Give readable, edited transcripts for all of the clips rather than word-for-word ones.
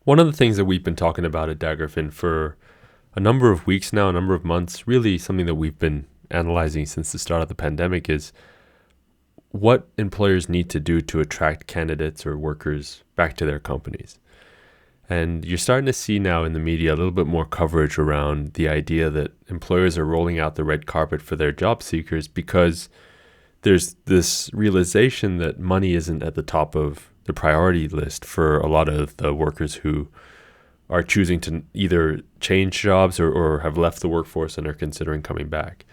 One of the things that we've been talking about at Daggerfinn for a number of weeks now, a number of months, really something that we've been analyzing since the start of the pandemic is what employers need to do to attract candidates or workers back to their companies. And you're starting to see now in the media a little bit more coverage around the idea that employers are rolling out the red carpet for their job seekers because there's this realization that money isn't at the top of the priority list for a lot of the workers who are choosing to either change jobs or have left the workforce and are considering coming back.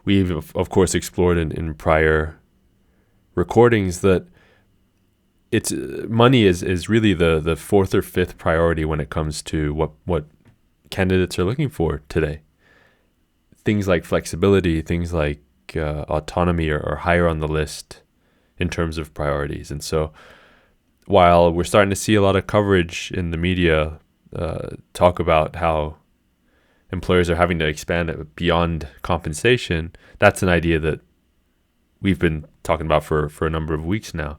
We've, of course, explored in prior recordings that it's money is really the fourth or fifth priority when it comes to what candidates are looking for today. Things like flexibility, things like autonomy are higher on the list in terms of priorities. And so while we're starting to see a lot of coverage in the media talk about how employers are having to expand it beyond compensation, that's an idea that we've been talking about for a number of weeks now.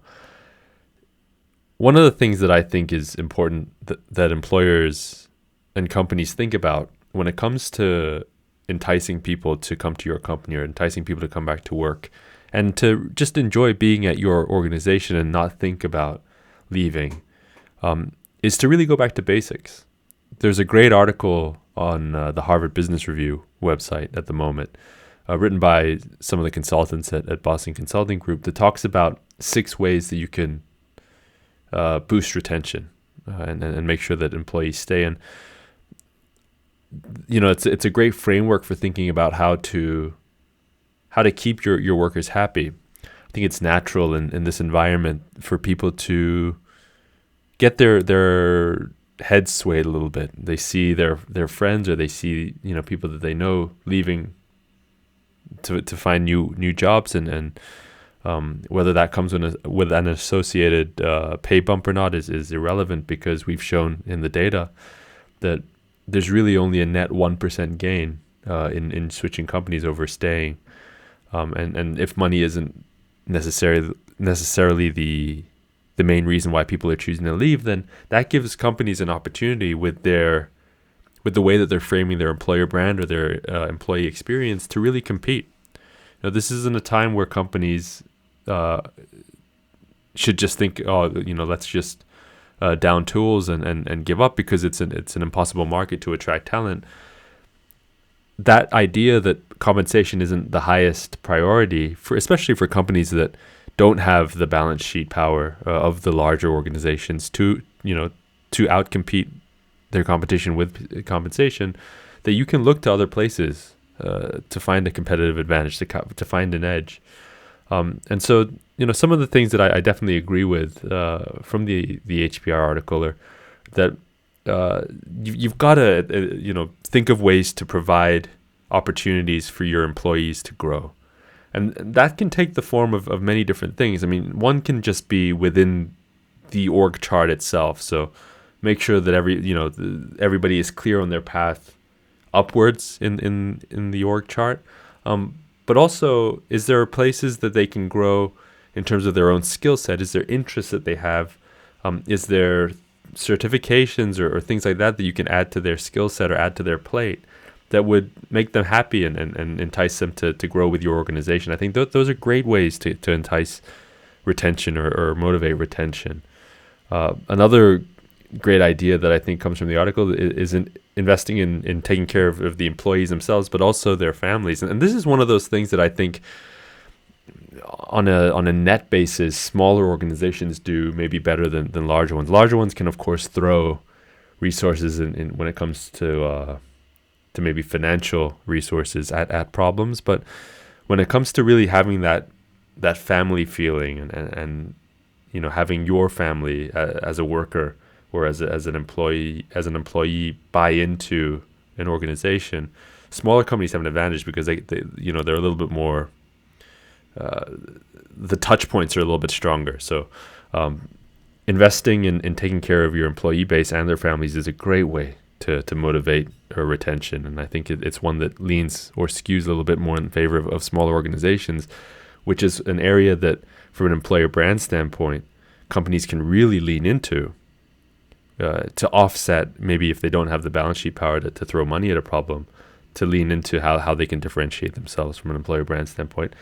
One of the things that I think is important that employers and companies think about when it comes to enticing people to come to your company or enticing people to come back to work and to just enjoy being at your organization and not think about leaving, is to really go back to basics. There's a great article on the Harvard Business Review website at the moment, written by some of the consultants at Boston Consulting Group, that talks about 6 ways that you can boost retention and make sure that employees stay. And it's a great framework for thinking about how to keep your workers happy. I think it's natural in this environment for people to get their heads swayed a little bit. They see their friends or they see people that they know leaving to find new jobs, and whether that comes with an associated pay bump or not is irrelevant, because we've shown in the data that there's really only a net 1% gain in switching companies over staying. And if money isn't necessarily the main reason why people are choosing to leave, then that gives companies an opportunity with the way that they're framing their employer brand or their employee experience to really compete. This isn't a time where companies should just think, let's just down tools and give up because it's an impossible market to attract talent. That idea that compensation isn't the highest priority, especially for companies that don't have the balance sheet power of the larger organizations to outcompete their competition with compensation, that you can look to other places to find a competitive advantage, to find an edge. And so, some of the things that I definitely agree with from the HBR article are that you've got to think of ways to provide opportunities for your employees to grow. And that can take the form of many different things. I mean, one can just be within the org chart itself. So make sure that everybody is clear on their path upwards in the org chart. But also, is there places that they can grow in terms of their own skill set? Is there interests that they have? Is there certifications or things like that you can add to their skill set or add to their plate that would make them happy and entice them to grow with your organization? I think those are great ways to entice retention or motivate retention. Another great idea that I think comes from the article is investing in taking care of the employees themselves, but also their families. And this is one of those things that I think on a net basis, smaller organizations do maybe better than larger ones. Larger ones can, of course, throw resources in when it comes to maybe financial resources at problems. But when it comes to really having that family feeling and having your family as a worker or as an employee buy into an organization, smaller companies have an advantage because they're a little bit more, the touch points are a little bit stronger. So investing in taking care of your employee base and their families is a great way to motivate retention. And I think it's one that leans or skews a little bit more in favor of smaller organizations, which is an area that, from an employer brand standpoint, companies can really lean into to offset, maybe if they don't have the balance sheet power to throw money at a problem, to lean into how they can differentiate themselves from an employer brand standpoint.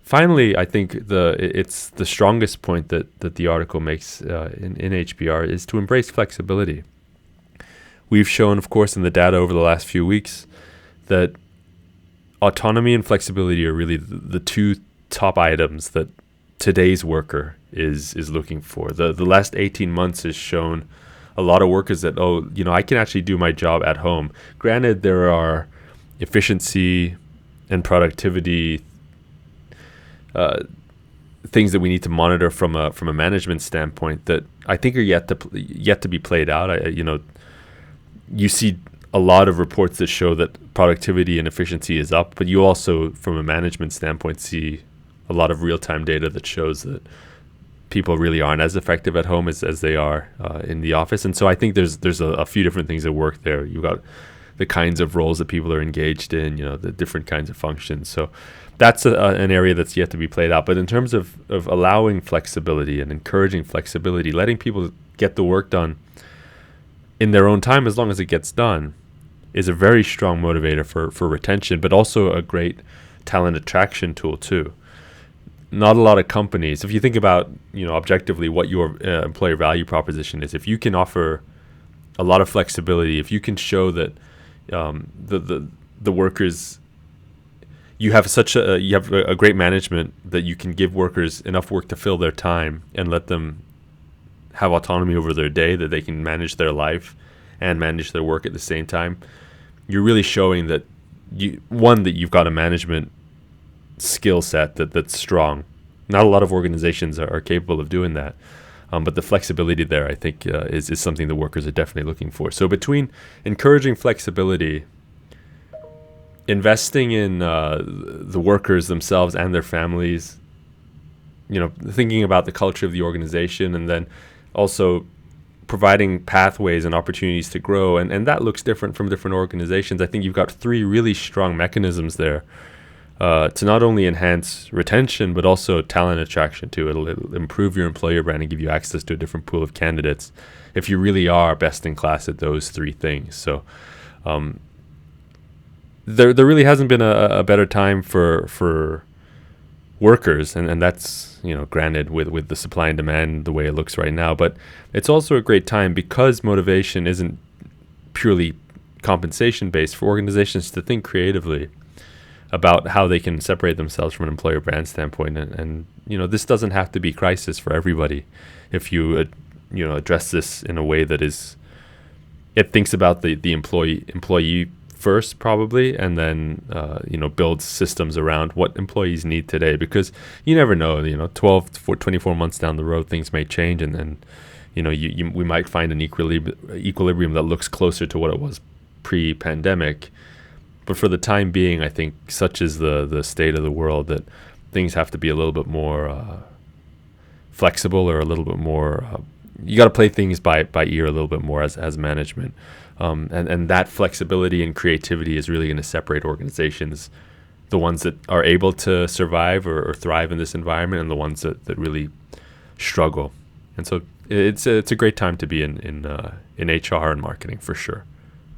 Finally, I think it's the strongest point that the article makes in HBR is to embrace flexibility. We've shown, of course, in the data over the last few weeks that autonomy and flexibility are really the two top items that today's worker is looking for. The last 18 months has shown a lot of workers that, I can actually do my job at home. Granted, there are efficiency and productivity things that we need to monitor from a management standpoint that I think are yet to be played out. You see a lot of reports that show that productivity and efficiency is up, but you also, from a management standpoint, see a lot of real-time data that shows that people really aren't as effective at home as they are in the office. And so I think there's a few different things at work there. You've got the kinds of roles that people are engaged in, the different kinds of functions. So that's an area that's yet to be played out. But in terms of allowing flexibility and encouraging flexibility, letting people get the work done in their own time as long as it gets done, is a very strong motivator for retention, but also a great talent attraction tool too. Not a lot of companies, if you think about, objectively what your employer value proposition is, if you can offer a lot of flexibility, if you can show that the workers, you have a great management that you can give workers enough work to fill their time and let them have autonomy over their day, that they can manage their life and manage their work at the same time, you're really showing that you've got a management skill set that's strong. Not a lot of organizations are capable of doing that. But the flexibility there, I think, is something the workers are definitely looking for. So between encouraging flexibility, investing in the workers themselves and their families, thinking about the culture of the organization, and then also providing pathways and opportunities to grow. And that looks different from different organizations. I think you've got three really strong mechanisms there to not only enhance retention, but also talent attraction too. It'll improve your employer brand and give you access to a different pool of candidates if you really are best in class at those three things. So there really hasn't been a better time for workers, and that's granted with the supply and demand the way it looks right now, but it's also a great time because motivation isn't purely compensation based, for organizations to think creatively about how they can separate themselves from an employer brand standpoint. And this doesn't have to be crisis for everybody. If you address this in a way that it thinks about the employee first probably, and then builds systems around what employees need today, because you never know, 12 to 24 months down the road things may change, and then we might find an equilibrium that looks closer to what it was pre-pandemic. But for the time being, I think such is the state of the world that things have to be a little bit more flexible, or a little bit more. You got to play things by ear a little bit more as management, and that flexibility and creativity is really going to separate organizations, the ones that are able to survive or thrive in this environment, and the ones that really struggle. And so it's a great time to be in HR and marketing for sure.